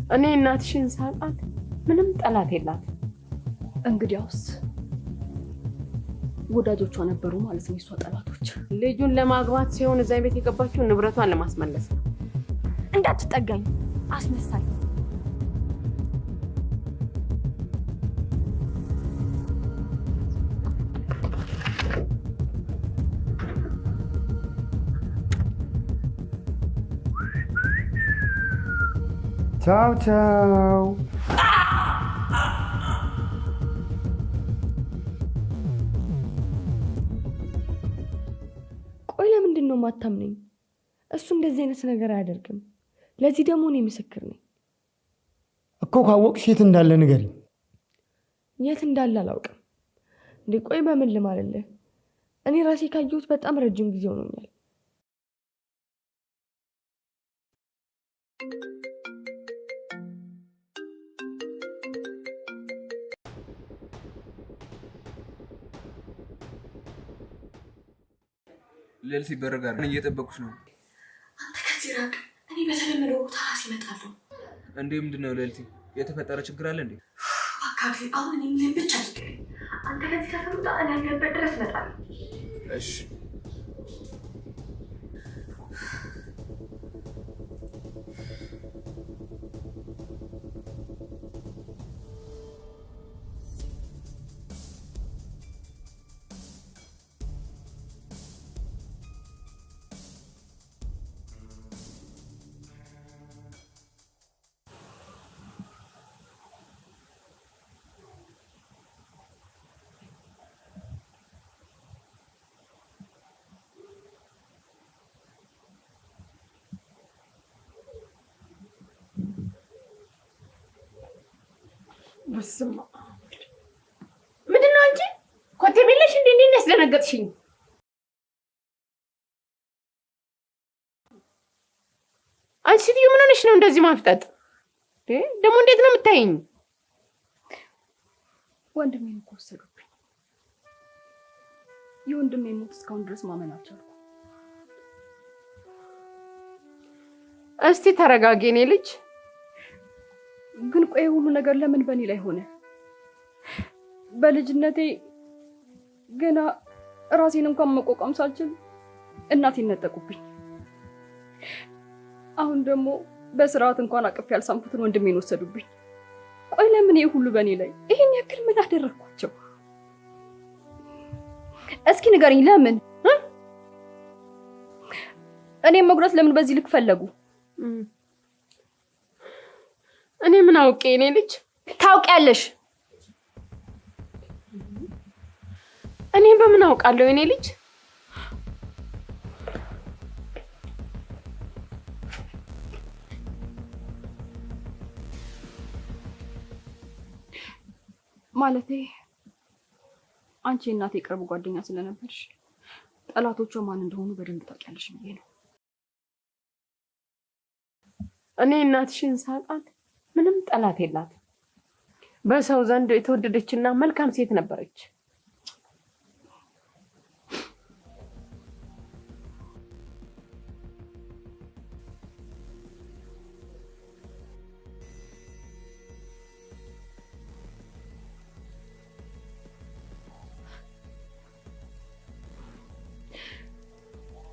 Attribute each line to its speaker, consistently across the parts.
Speaker 1: እኔ እናትሽን ሳጣት ምንም ጠላት የላት።
Speaker 2: እንግዲያውስ ወዳጆቿ ነበሩ ማለት ነው የሷ ጠላቶች።
Speaker 1: ልጁን ለማግባት ሲሆን እዛ ቤት የገባችው ንብረቷን ለማስመለስ ነው።
Speaker 2: እንዳትጠጋኝ አስመሳይ።
Speaker 3: ቻው ቻው።
Speaker 2: ቆይ ለምንድን ነው የማታምነኝ? እሱ እንደዚህ አይነት ነገር አያደርግም። ለዚህ ደግሞ እኔ ምስክር ነኝ
Speaker 3: እኮ። ካወቅሽ የት እንዳለ ንገሪኝ።
Speaker 2: የት እንዳለ አላውቅም። እንዴ ቆይ በምን ልማልልህ? እኔ ራሴ ካየሁት በጣም ረጅም ጊዜ ሆኖኛል።
Speaker 4: ሌልሲ በረጋር ምን እየጠበቁሽ ነው?
Speaker 2: አንተ ከዚህ ራቅ። እኔ በተለመደው ቦታ ራስ ይመጣለሁ።
Speaker 4: እንዴ ምንድነው ሌልሲ? የተፈጠረ ችግር አለ እንዴ?
Speaker 2: አካባቢ አሁን እኔ ምን ብቻ አንተ ከዚህ ተፈጥሮ እኔ ያለበት ድረስ እመጣለሁ።
Speaker 4: እሺ
Speaker 1: በስመ አብ። ምንድን ነው አንቺ? ኮቴ ቢለሽ እንዴ እንዴ ያስደነገጥሽኝ? አንቺ ሴትዮ ምን ሆነሽ ነው እንደዚህ ማፍጠጥ? ደግሞ እንዴት ነው የምታይኝ?
Speaker 2: ወንድሜን እኮ ወሰዱብኝ። የወንድሜን ሞት እስካሁን ድረስ ማመን አልቻልኩም።
Speaker 1: እስቲ ተረጋጊ የኔ ልጅ።
Speaker 2: ግን ቆይ ሁሉ ነገር ለምን በእኔ ላይ ሆነ? በልጅነቴ ገና ራሴን እንኳን መቋቋም ሳልችል እናቴን ነጠቁብኝ። አሁን ደግሞ በስርዓት እንኳን አቅፍ ያልሳምኩትን ወንድሜን ወሰዱብኝ። ቆይ ለምን ይሄ ሁሉ በእኔ ላይ? ይሄን ያክል ምን አደረኳቸው? እስኪ ንገረኝ ለምን? እኔም መጉዳት ለምን በዚህ ልክ ፈለጉ?
Speaker 1: እኔ ምን አውቄ የኔ ልጅ?
Speaker 2: ታውቂያለሽ።
Speaker 1: እኔ በምን አውቃለሁ የኔ ልጅ?
Speaker 2: ማለቴ አንቺ እናቴ ቅርብ ጓደኛ ስለነበርሽ ጠላቶቿ ማን እንደሆኑ በደንብ ታውቂያለሽ ብዬ ነው።
Speaker 1: እኔ እናትሽን ሳጣት ምንም ጠላት የላት። በሰው ዘንድ የተወደደችና መልካም ሴት ነበረች።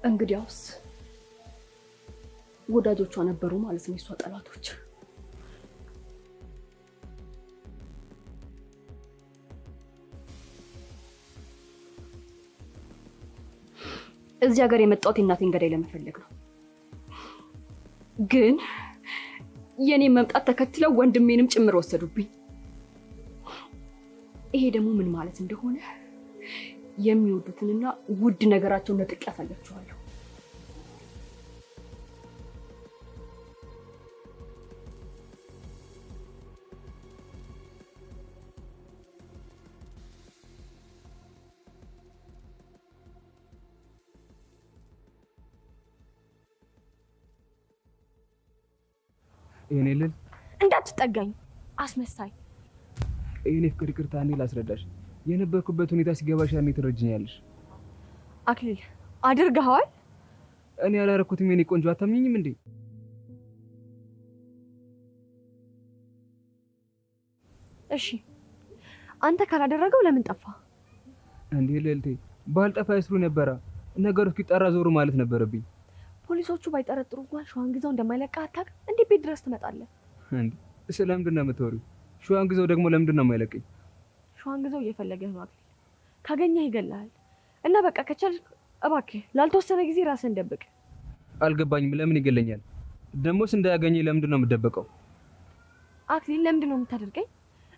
Speaker 2: እንግዲያውስ ወዳጆቿ ነበሩ ማለት ነው የሷ ጠላቶች። እዚህ ሀገር የመጣሁት የእናቴን ገዳይ ለመፈለግ ነው። ግን የኔን መምጣት ተከትለው ወንድሜንም ጭምር ወሰዱብኝ። ይሄ ደግሞ ምን ማለት እንደሆነ የሚወዱትንና ውድ ነገራቸውን ነጥቄ ያሳያቸዋለሁ።
Speaker 4: የኔ ልል
Speaker 2: እንዳትጠጋኝ አስመሳይ።
Speaker 4: የኔ ፍቅር ይቅርታ፣ እኔ ላስረዳሽ። የነበርኩበት ሁኔታ ሲገባሽ ያኔ ትረጅኛለሽ።
Speaker 2: አክሊል አድርገኸዋል።
Speaker 4: እኔ ያላረኩትም የኔ ቆንጆ፣ አታምኚኝም እንዴ?
Speaker 2: እሺ አንተ ካላደረገው ለምን ጠፋ?
Speaker 4: እንዴ ልዕልቴ ባልጠፋ ይስሩ ነበረ። ነገሩ እስኪጣራ ዞሩ ማለት ነበረብኝ።
Speaker 2: ፖሊሶቹ ባይጠረጥሩ እንኳን ሸዋንግዛው እንደማይለቅህ አታውቅም? እንዴት ቤት ድረስ ትመጣለህ?
Speaker 4: እንዴ ስለምንድን ነው የምትወሪው? ሸዋንግዛው ደግሞ ለምንድን ነው የማይለቀኝ?
Speaker 2: ሸዋንግዛው እየፈለገህ ነው አክሊል። ካገኘህ ይገላል። እና በቃ ከቻልክ እባክህ ላልተወሰነ ጊዜ ራስህን ደብቅ።
Speaker 4: አልገባኝም። ለምን ይገለኛል? ደሞስ እንዳያገኘኝ ለምንድን ነው የምደበቀው?
Speaker 2: አክሊል ለምንድን ነው የምታደርገኝ?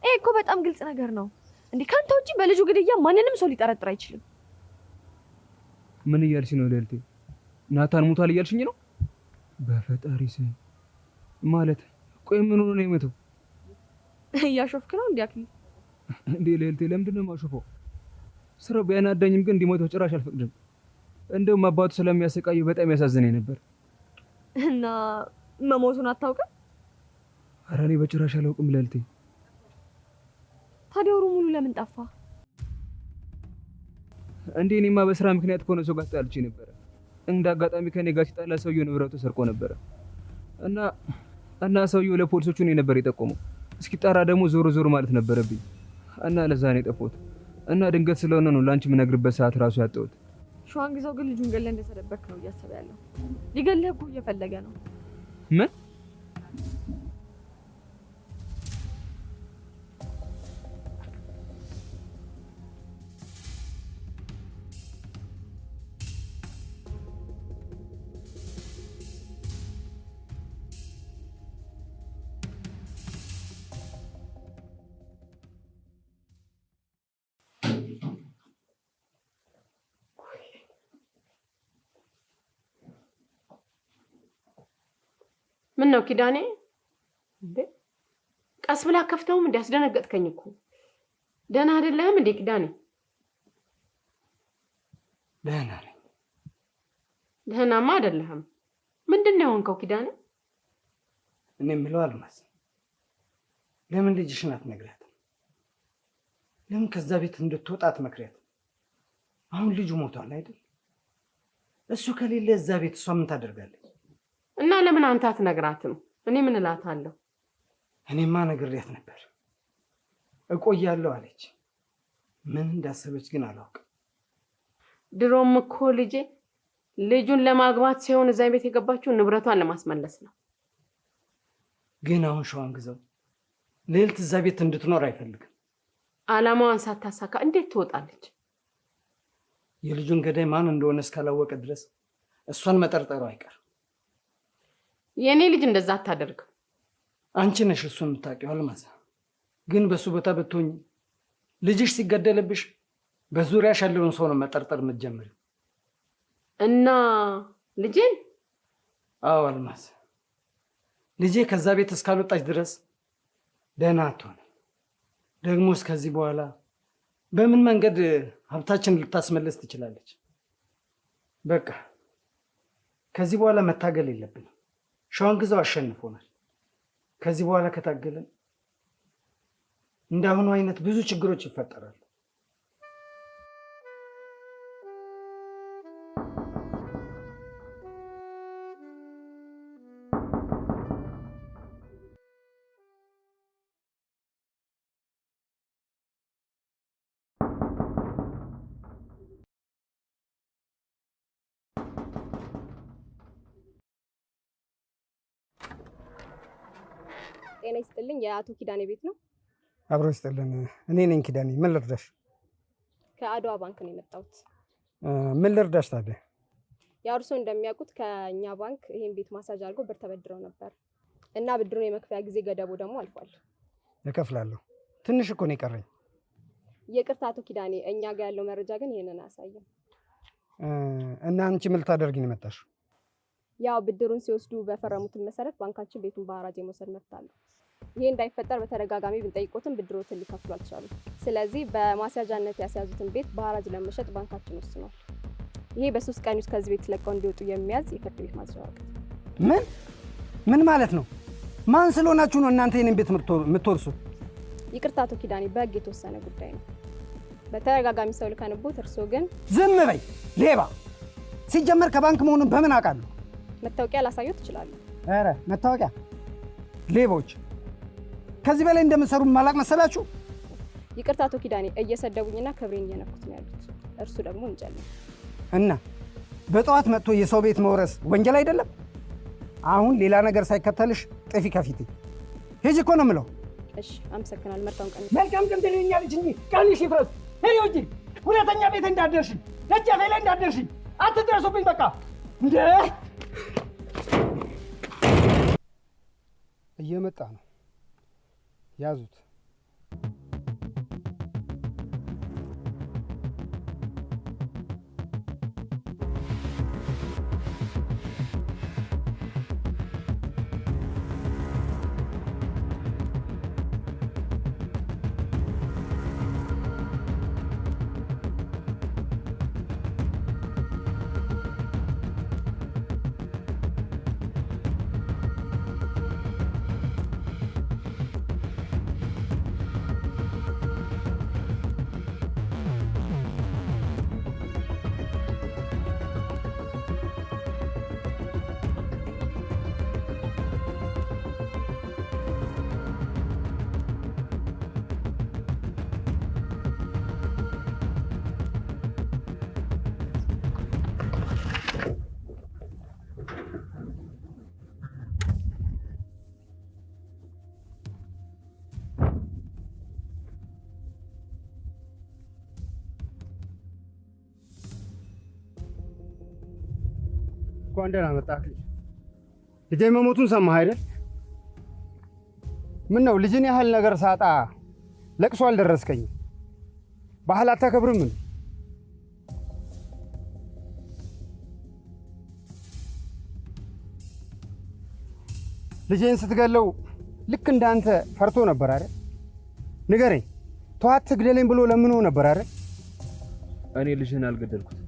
Speaker 2: ይሄ እኮ በጣም ግልጽ ነገር ነው። እንዴ ካንተ ውጪ በልጁ ግድያ ማንንም ሰው ሊጠረጥር አይችልም።
Speaker 4: ምን እያልሽ ነው ልዕልቴ? ናታን ሙቷል እያልሽኝ ነው? በፈጣሪ ስም ማለት ቆይ ምን ሆኖ ነው የሞተው?
Speaker 2: እያሾፍክ ነው እንዴ አክሊል?
Speaker 4: እንዴ ልዕልቴ ለምንድን ነው የማሾፈው? ስራው ቢያናዳኝም ግን እንዲሞተው ጭራሽ አልፈቅድም። እንደውም አባቱ ስለሚያሰቃየው በጣም ያሳዝነኝ ነበር።
Speaker 2: እና መሞቱን አታውቅም?
Speaker 4: ኧረ እኔ በጭራሽ አላውቅም ልዕልቴ።
Speaker 2: ታዲያ ወሩ ሙሉ ለምን ጠፋ?
Speaker 4: እንዴ እኔማ በስራ ምክንያት ከሆነ ሰው ጋር ተጣልቼ ነበረ። እንደ አጋጣሚ ከኔ ጋር ሲጣላ ሰውየው ንብረቱ ሰርቆ ነበረ እና ሰውየው ለፖሊሶቹ እኔ ነበር የጠቆመው። እስኪጣራ ደግሞ ዞር ዞር ማለት ነበረብኝ እና ለዛ ነው የጠፋሁት። እና ድንገት ስለሆነ ነው ላንቺ የምነግርበት ሰዓት ራሱ ያጣሁት።
Speaker 2: ሸዋንግዛው ግን ልጁን ገለህ እንደተደበክ ነው እያሰበ ያለው። ሊገለህ እኮ እየፈለገ ነው።
Speaker 4: ምን?
Speaker 1: ምን ነው ኪዳኔ? እንዴ ቀስ ብላ ከፍተውም እንዲያስደነገጥከኝ እኮ። ደህና አይደለም እንዴ ኪዳኔ?
Speaker 3: ደህና ነኝ።
Speaker 1: ደህናማ አይደለህም። ምንድን ነው የሆንከው ኪዳኔ?
Speaker 3: እኔ የምለው አልማዝ፣ ለምን ልጅሽን አትነግሪያትም? ለምን ከዛ ቤት እንድትወጣ አትመክሪያትም? አሁን ልጁ ሞቷል አይደል? እሱ ከሌለ እዛ ቤት እሷ ምን ታደርጋለች?
Speaker 1: እና ለምን አንተ አትነግራትም? እኔ ምን እላታለሁ?
Speaker 3: እኔማ ነግሬያት ነበር። እቆያለሁ አለች። ምን እንዳሰበች ግን አላውቅም።
Speaker 1: ድሮም እኮ ልጁን ለማግባት ሲሆን እዛ ቤት የገባችው ንብረቷን ለማስመለስ ነው።
Speaker 3: ግን አሁን ሸዋንግዛው ልዕልት እዛ ቤት እንድትኖር አይፈልግም።
Speaker 1: አላማዋን ሳታሳካ እንዴት ትወጣለች?
Speaker 3: የልጁን ገዳይ ማን እንደሆነ እስካላወቀ ድረስ እሷን መጠርጠሩ አይቀርም።
Speaker 1: የኔ ልጅ እንደዛ አታደርግም።
Speaker 3: አንቺ ነሽ እሱን የምታውቂው አልማዝ። ግን በሱ ቦታ ብትሆኝ ልጅሽ ሲገደልብሽ በዙሪያሽ ያለውን ሰው ነው መጠርጠር የምትጀምሪው።
Speaker 1: እና ልጄን?
Speaker 3: አዎ አልማዝ፣ ልጄ ከዛ ቤት እስካልወጣች ድረስ ደህና አትሆንም። ደግሞ እስከዚህ በኋላ በምን መንገድ ሀብታችን ልታስመለስ ትችላለች? በቃ ከዚህ በኋላ መታገል የለብንም። ሸዋንግዛው አሸንፎናል። ከዚህ በኋላ ከታገልን እንዳሁኑ አይነት ብዙ ችግሮች ይፈጠራሉ።
Speaker 2: ጤና ይስጥልኝ። የአቶ ኪዳኔ ቤት ነው?
Speaker 3: አብሮ ይስጥልን። እኔ ነኝ ኪዳኔ። ምን ልርዳሽ?
Speaker 2: ከአድዋ ባንክ ነው የመጣሁት።
Speaker 3: ምን ልርዳሽ ታዲያ?
Speaker 2: ያው እርስዎ እንደሚያውቁት ከእኛ ባንክ ይሄን ቤት ማሳጅ አድርጎ ብር ተበድረው ነበር እና ብድሩን የመክፈያ ጊዜ ገደቡ ደግሞ አልፏል።
Speaker 3: እከፍላለሁ። ትንሽ እኮ ነው የቀረኝ።
Speaker 2: ይቅርታ አቶ ኪዳኔ፣ እኛ ጋር ያለው መረጃ ግን ይሄንን አያሳይም።
Speaker 3: እና አንቺ ምን ልታደርጊ ነው የመጣሽው?
Speaker 2: ያው ብድሩን ሲወስዱ በፈረሙትን መሰረት ባንካችን ቤቱን በሐራጅ የመውሰድ መብት አለው። ይሄ እንዳይፈጠር በተደጋጋሚ ብንጠይቆትም ብድሮትን ሊከፍሉ አልቻሉም። ስለዚህ በማስያዣነት ያስያዙትን ቤት በሐራጅ ለመሸጥ ባንካችን ወስኗል። ይሄ በ3 ቀን ውስጥ ከዚህ ቤት ለቀው እንዲወጡ የሚያዝ የፍርድ ቤት ማስረጃ።
Speaker 3: ምን ማለት ነው? ማን ስለሆናችሁ ነው እናንተ የኔን ቤት የምትወርሱት?
Speaker 2: ይቅርታ አቶ ኪዳኔ፣ በህግ የተወሰነ ጉዳይ ነው። በተደጋጋሚ ሰው ልከንቦት፣ እርስዎ ግን
Speaker 3: ዝም በይ ሌባ! ሲጀመር ከባንክ መሆኑን በምን አውቃለሁ?
Speaker 2: መታወቂያ ላሳየው ትችላለሁ።
Speaker 3: ኧረ መታወቂያ! ሌቦች! ከዚህ በላይ እንደምትሰሩ ማላቅ መሰላችሁ?
Speaker 2: ይቅርታ አቶ ኪዳኔ፣ እየሰደቡኝና ክብሬን እየነኩት ነው ያሉት። እርሱ ደግሞ ወንጀል ነው
Speaker 3: እና በጠዋት መጥቶ የሰው ቤት መውረስ ወንጀል አይደለም? አሁን ሌላ ነገር ሳይከተልሽ ጥፊ ከፊቴ ሂጂ እኮ ነው የምለው።
Speaker 2: እሺ አመሰግናለሁ። መልካም ቀን።
Speaker 3: መልካም ቀን ትልኛለች እንጂ ቀንሽ ይፍረስ። ሄሎ እንጂ ሁለተኛ ቤት እንዳደርሽ ደጃፌ ላይ እንዳደርሽ አትድረሱብኝ። በቃ እንደ እየመጣ ነው። ያዙት። እንኳን ደህና መጣህ። ልጄ መሞቱን ሰማህ አይደል? ምን ነው ልጅን ያህል ነገር ሳጣ ለቅሶ አልደረስከኝም? ባህል አታከብርም? ምን ልጄን ስትገለው ልክ እንዳንተ ፈርቶ ነበር አይደል? ንገረኝ። ተዋት ትግደለኝ ብሎ ለምኖ ነበር አይደል?
Speaker 4: እኔ ልጅህን አልገደልኩት።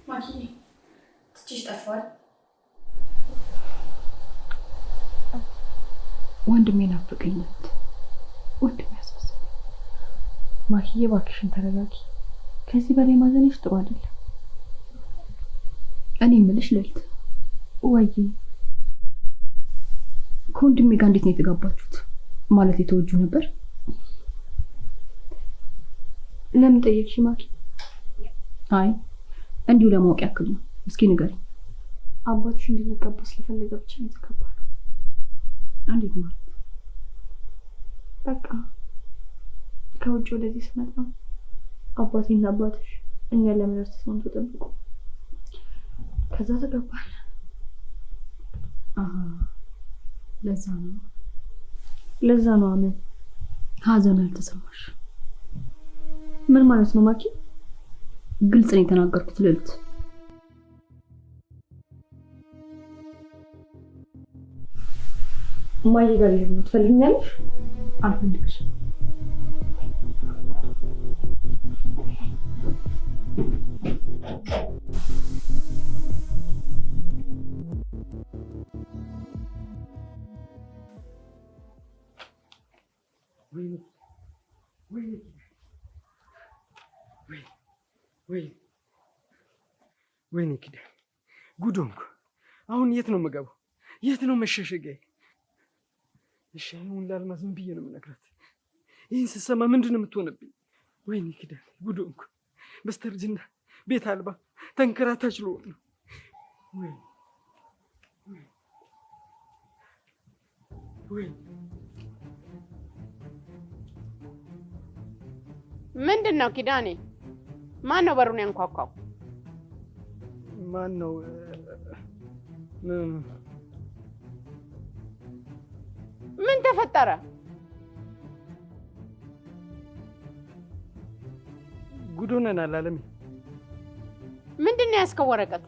Speaker 5: ማኪ ትችሽ ጠፋል።
Speaker 6: ወንድሜ ናፍቀኝ። ወንድሜ ያሳስብ። ማኪዬ እባክሽን ተረጋጊ። ከዚህ በላይ ማዘንሽ ጥሩ አይደለም። እኔ የምልሽ ልዕልት፣ ወይ ከወንድሜ ጋር እንዴት ነው የተጋባችሁት? ማለት የተወጁ ነበር? ለምን ጠየቅሽ ማኪ? አይ እንዲሁ ለማወቅ ያክል ነው። እስኪ ንገሪኝ።
Speaker 5: አባትሽ እንድንጋባ ስለፈለገ ብቻ ነው የተጋባነው።
Speaker 6: እንዴት ማለት?
Speaker 5: በቃ ከውጭ ወደዚህ ስመጣ አባቴና አባትሽ እኛን ለመኖር ተስማምቶ ጠብቁ። ከዛ ተጋባን። ለዛ ነው አመን
Speaker 6: ሀዘን ያልተሰማሽ?
Speaker 5: ምን ማለት ነው ማኪ?
Speaker 6: ግልጽ ነው የተናገርኩት ልዕልት።
Speaker 5: ማዬ ጋር ልሄድ ነው። ትፈልጊኛለሽ?
Speaker 6: አልፈልግሽም።
Speaker 3: ወይኔ ኪዳን ጉድ ሆንኩ። አሁን የት ነው የምገባው? የት ነው መሸሸጊያዬ? እሺ አሁን ለአልማዝ ምን ብዬ ነው የምነግራት? ይህን ስትሰማ ምንድን ነው የምትሆንብኝ? ወይኔ ኪዳን ጉድ ሆንኩ። በስተርጅና ቤት አልባ ተንከራታች ልሆን ነው።
Speaker 1: ምንድን ነው ኪዳኔ? ማን ነው በሩን ያንኳኳው?
Speaker 3: ማን ነው?
Speaker 1: ምን ተፈጠረ?
Speaker 3: ጉድ ሆነናል አለሜ።
Speaker 1: ምንድን ነው ያዝከው ወረቀት?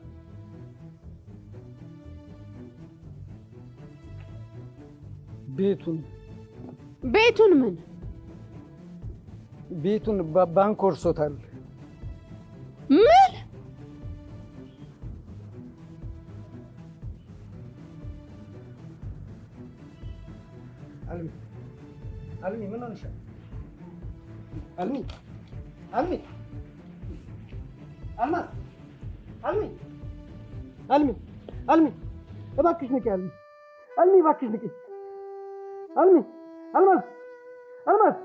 Speaker 3: ቤቱን
Speaker 1: ምን?
Speaker 3: ቤቱን ባንክ ወርሶታል።
Speaker 1: ምን?
Speaker 3: አልሚ ምን ሆነሻል? አልሚ እባክሽ ንቂ። አልሚ እባክሽ ንቂ። አልማዝ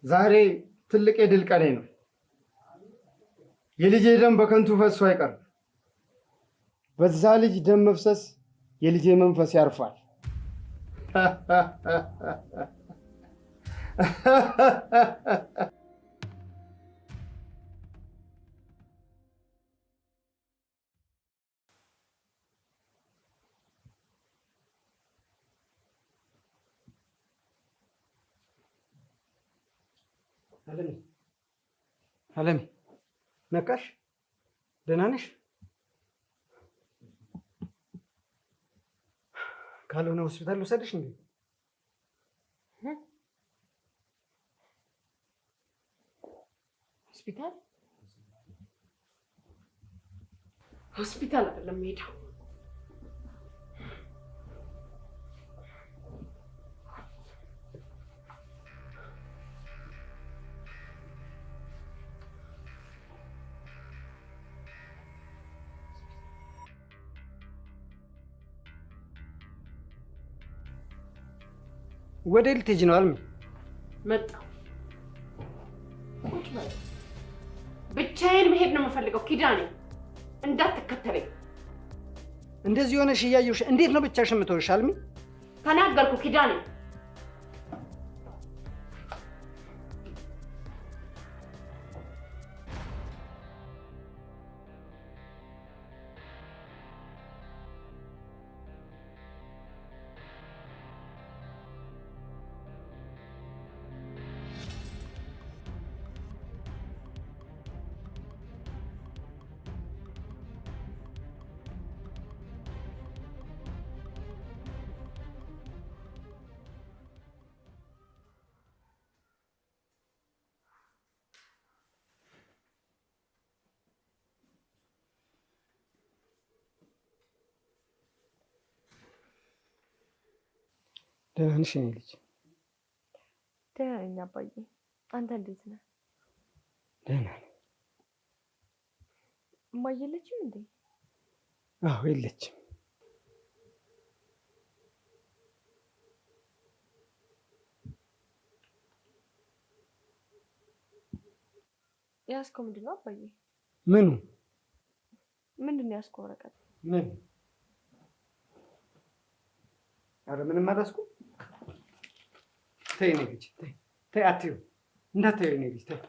Speaker 3: ዛሬ ትልቅ የድል ቀኔ ነው። የልጄ ደም በከንቱ ፈሶ አይቀርም። በዛ ልጅ ደም መፍሰስ የልጄ መንፈስ ያርፋል። አለሜ ነቃሽ? ደህና ነሽ? ካልሆነ ሆስፒታል ልውሰድሽ እንዴ?
Speaker 1: ሆስፒታል አይደለም ሄደው
Speaker 3: ወደ ልትሄጂ ነው አልሚ?
Speaker 1: መጣሁ። ቁጭ በል። ብቻዬን መሄድ ነው የምፈልገው። ኪዳኔ እንዳትከተለኝ።
Speaker 3: እንደዚህ ሆነሽ እያየሁሽ እንዴት ነው ብቻሽን የምትሆንሽ አልሚ?
Speaker 1: ተናገርኩ ኪዳኔ።
Speaker 3: ደህና ነሽ የኔ ልጅ?
Speaker 5: ደህና ነኝ አባዬ። አንተ እንዴት ነህ?
Speaker 3: ደህና ነኝ።
Speaker 5: እማዬ የለችም እንዴ?
Speaker 3: አዎ የለችም።
Speaker 5: ያዝከው ምንድን ነው አባዬ?
Speaker 3: ምኑ?
Speaker 5: ምንድን ነው ያዝከው? ወረቀት?
Speaker 3: ምን? ኧረ ምንም አልያዝኩም። ተይ የኔ ልጅ ተይ፣ ተይ አትይው፣ እንዳታዪው የኔ ልጅ ተይ።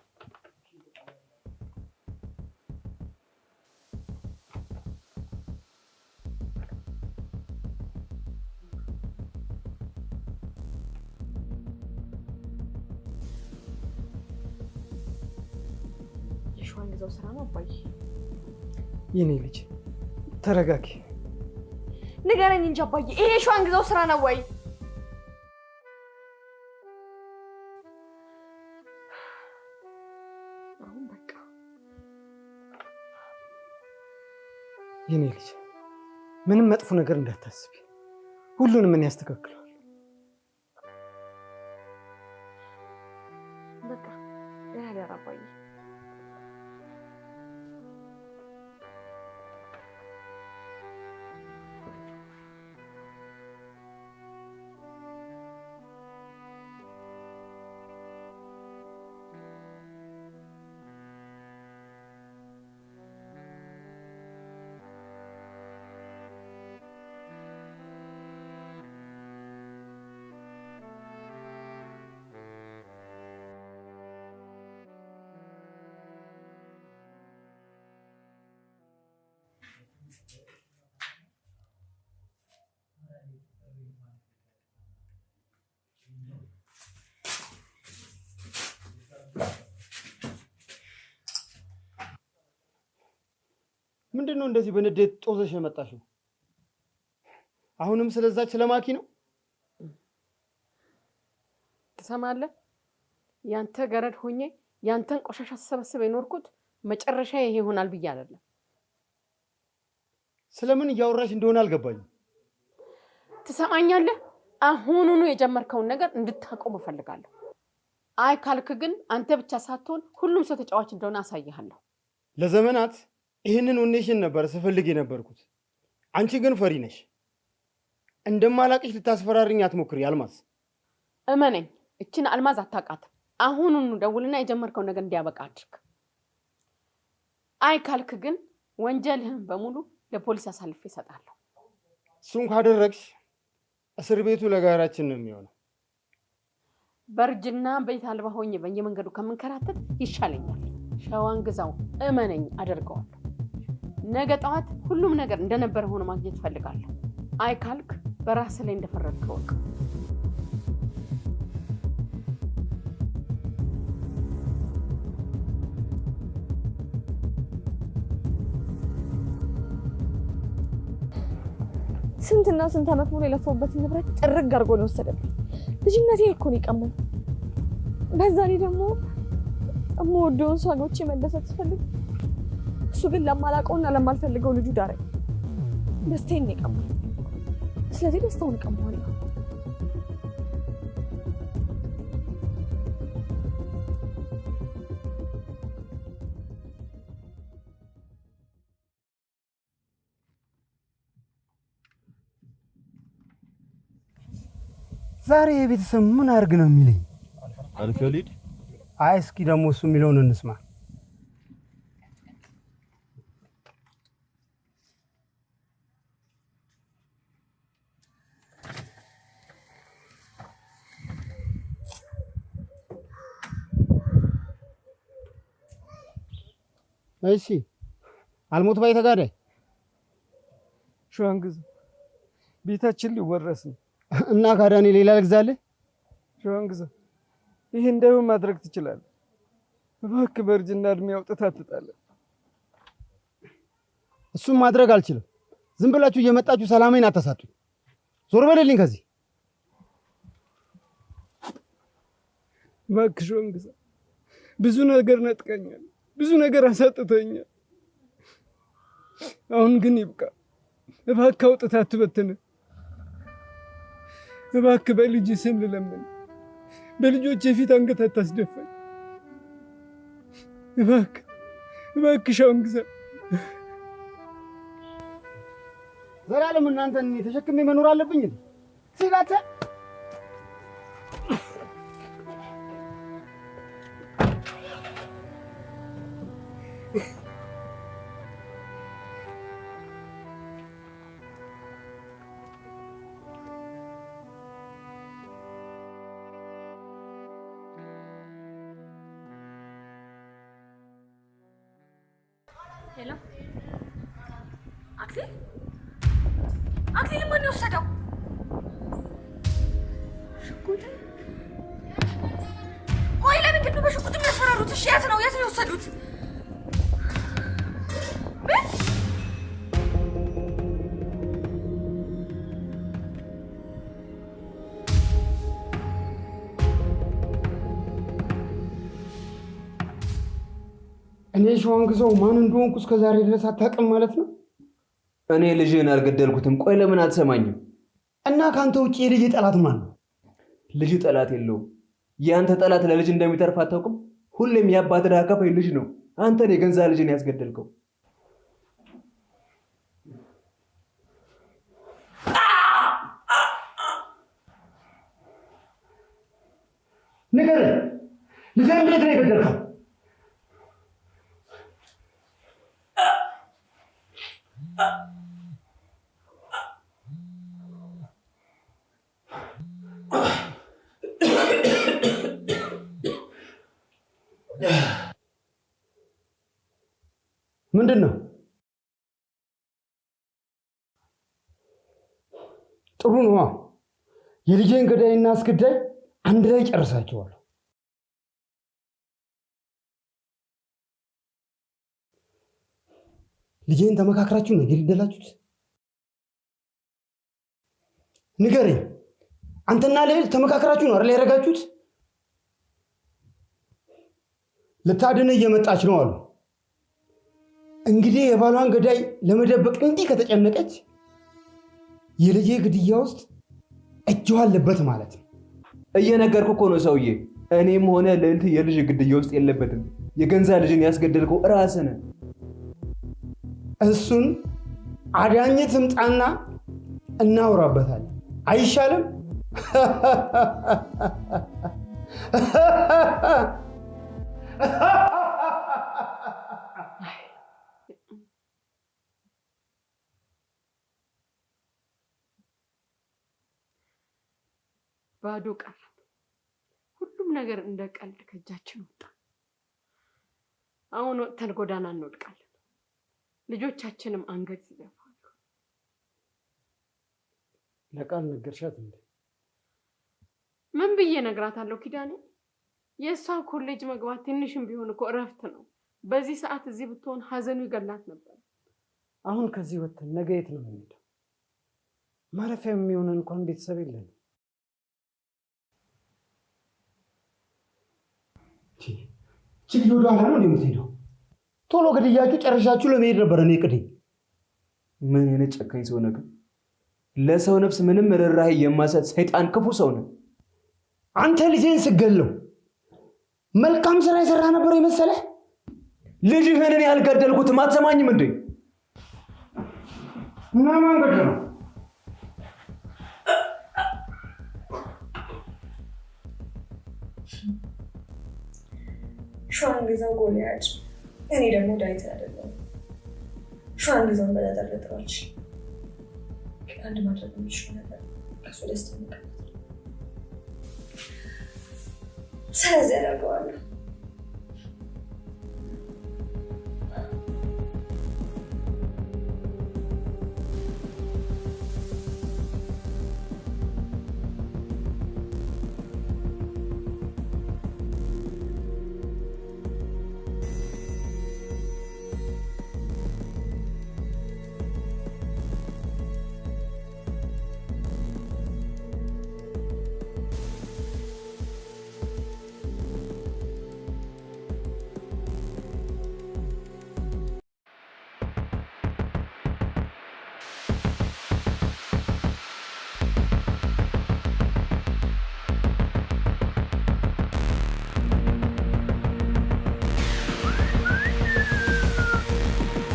Speaker 5: የሸዋን ግዛው ስራ ነው አባዬ።
Speaker 3: የኔ ልጅ ተረጋጊ።
Speaker 5: ንገረኝ እንጂ አባዬ፣ ይሄ የሸዋን ግዛው ስራ ነው ወይ? አሁን በቃ
Speaker 3: የኔ ልጅ ምንም መጥፎ ነገር እንዳታስቢ፣ ሁሉንም ምን ያስተካክለዋል።
Speaker 5: በቃ ደህና ደር አባዬ።
Speaker 3: ምንድን ነው እንደዚህ በንዴት ጦዘሽ የመጣሽው? አሁንም ስለዛች ስለማኪ ነው?
Speaker 1: ትሰማለህ? ያንተ ገረድ ሆኜ ያንተን ቆሻሻ ስሰበስብ የኖርኩት መጨረሻ ይሄ ይሆናል ብዬ አይደለም።
Speaker 3: ስለምን እያወራሽ እንደሆነ አልገባኝም።
Speaker 1: ትሰማኛለህ? አሁኑኑ የጀመርከውን ነገር እንድታቆም እፈልጋለሁ። አይ ካልክ ግን አንተ ብቻ ሳትሆን ሁሉም ሰው ተጫዋች እንደሆነ አሳይሃለሁ።
Speaker 3: ለዘመናት ይህንን ወኔሽን ነበር ስፈልግ የነበርኩት። አንቺ ግን ፈሪ ነሽ። እንደማላቅሽ ልታስፈራሪኝ አትሞክሪ አልማዝ።
Speaker 1: እመነኝ፣ እችን አልማዝ አታውቃትም። አሁኑኑ ደውልና የጀመርከውን ነገር እንዲያበቃ አድርግ። አይ ካልክ ግን ወንጀልህን በሙሉ ለፖሊስ አሳልፌ እሰጣለሁ።
Speaker 3: እሱን ካደረግሽ እስር ቤቱ ለጋራችን ነው የሚሆነው።
Speaker 1: በእርጅና ቤት አልባ ሆኜ በየመንገዱ ከምንከራተት ይሻለኛል። ሸዋን ግዛው፣ እመነኝ አደርገዋለሁ። ነገ ጠዋት ሁሉም ነገር እንደነበረ ሆኖ ማግኘት እፈልጋለሁ። አይ ካልክ በራስህ ላይ እንደፈረድክ እወቅ።
Speaker 5: ስንትና ስንት ዓመት ሙሉ የለፈውበትን ንብረት ጥርግ አድርጎ ነው የወሰደብኝ። ልጅነቴ እኮ ነው የቀማኝ። በዛ ላይ ደግሞ የምወደውን ሰው አግብቼ መደሰት ስፈልግ እሱ ግን ለማላውቀውና ለማልፈልገው ልጁ ዳረኝ። ደስታዬን ነው የቀማኝ። ስለዚህ ደስታውን እቀማዋለሁ።
Speaker 3: ዛሬ የቤተሰብ ምን አድርግ ነው የሚለኝ?
Speaker 7: አልከሊድ
Speaker 3: አይ እስኪ ደግሞ እሱ የሚለውን እንስማ። እሺ አልሞት ባይ ተጋዳይ
Speaker 8: ሸዋን ግዛው፣ ቤታችን ሊወረስ ነው
Speaker 3: እና ካዳኔ ሌላ ልግዛልህ?
Speaker 8: ሸዋን ግዛው፣ ይሄ እንዳይሆን ማድረግ ትችላለህ። እባክህ በእርጅና እድሜ አውጥተህ አትጣለን።
Speaker 3: እሱም ማድረግ አልችልም። ዝም ብላችሁ እየመጣችሁ ሰላሜን አታሳጡኝ። ዞር በልልኝ ከዚህ።
Speaker 8: እባክህ ሸዋን ግዛው፣ ብዙ ነገር ነጥቀኛል፣ ብዙ ነገር አሳጥተኛል። አሁን ግን ይብቃ። እባክህ አውጥተህ አትበትን። እባክህ በልጅ ስም ልለምን፣ በልጆች የፊት አንገት አታስደፋኝ። እባክህ ሻውን ግዛ።
Speaker 3: ዘላለም እናንተን ተሸክሜ መኖር አለብኝ እንዴ? ሲላተ
Speaker 5: ሄሎ አክሊል ማን የወሰደው? ሽጉጥ? ቆይ ለምንድን ነው በሽጉጥ የሚያስፈራሩት? እሺ የት ነው የወሰዱት? ምን?
Speaker 3: እኔ ሸዋን ግዛው ማን እንደሆንኩ እስከዛሬ ድረስ አታውቅም ማለት ነው?
Speaker 4: እኔ ልጅህን አልገደልኩትም። ቆይ ለምን አትሰማኝም?
Speaker 3: እና ካንተ ውጪ የልጅ ጠላት ማን ነው?
Speaker 4: ልጅ ጠላት የለውም። ያንተ ጠላት ለልጅ እንደሚተርፍ አታውቅም? ሁሌም የአባት ዕዳ ከፋይ ልጅ ነው። አንተ ነው የገንዛ ልጅን ያስገደልከው።
Speaker 3: ንገረኝ፣ ልጅህን እንዴት ነው የገደልከው? ምንድን ነው? ጥሩ ነዋ። የልጄን ገዳይና አስገዳይ አንድ ላይ ጨርሳቸዋለሁ። ልጄን ተመካክራችሁ ነው የገደላችሁት? ንገረኝ፣ አንተና ልዕልት ተመካክራችሁ ነው አይደል ያደረጋችሁት? ልታድን እየመጣች ነው አሉ። እንግዲህ የባሏን ገዳይ ለመደበቅ እንዲህ ከተጨነቀች የልጄ ግድያ ውስጥ እጇ አለበት ማለት ነው።
Speaker 4: እየነገርኩ እኮ ነው ሰውዬ። እኔም ሆነ ልዕልት የልጅ ግድያ ውስጥ የለበትም። የገንዛ ልጅን ያስገደልከው ራስህ ነህ።
Speaker 3: እሱን አዳኝ ትምጣና እናውራበታለን። አይሻልም?
Speaker 1: ባዶ ቀረ። ሁሉም ነገር እንደ ቀልድ ከእጃችን ወጣ። አሁን ወጥተን ጎዳና እንወድቃለን። ልጆቻችንም አንገት ይደፋሉ።
Speaker 3: ለቃል ነገርሻት እንዴ?
Speaker 1: ምን ብዬ ነግራታለሁ ኪዳኔ? የእሷ ኮሌጅ መግባት ትንሽም ቢሆን እኮ እረፍት ነው። በዚህ ሰዓት እዚህ ብትሆን ሀዘኑ ይገላት ነበር።
Speaker 3: አሁን ከዚህ ወጥተን ነገ የት ነው የምንሄደው? ማረፊያ የሚሆን እንኳን ቤተሰብ የለንም። ችግር ወደ ኋላ ነው የምትሄደው? ቶሎ ግድያችሁ ጨርሻችሁ ለመሄድ ነበር እኔ ቅዴ።
Speaker 4: ምን አይነት ጨካኝ ሰው ነህ! ለሰው ነፍስ ምንም ርህራሄ የማሰጥ ሰይጣን ክፉ ሰው ነህ።
Speaker 3: አንተ ልጄን ስገለው መልካም ስራ የሰራ ነበር የመሰለህ?
Speaker 4: ልጅህን እኔ አልገደልኩትም። አትሰማኝም እንዴ?
Speaker 3: እና ማን ገደለው?
Speaker 5: ሸዋን ግዛው ጎልያድ፣ እኔ ደግሞ ዳዊት አይደለም። ሸዋን ግዛውን በተጠረጥራች አንድ ማድረግ የሚችሉ ነገር ከሱ ደስታ መቀመጥ። ስለዚህ ያደርገዋለሁ።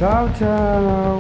Speaker 3: ቻው ቻው።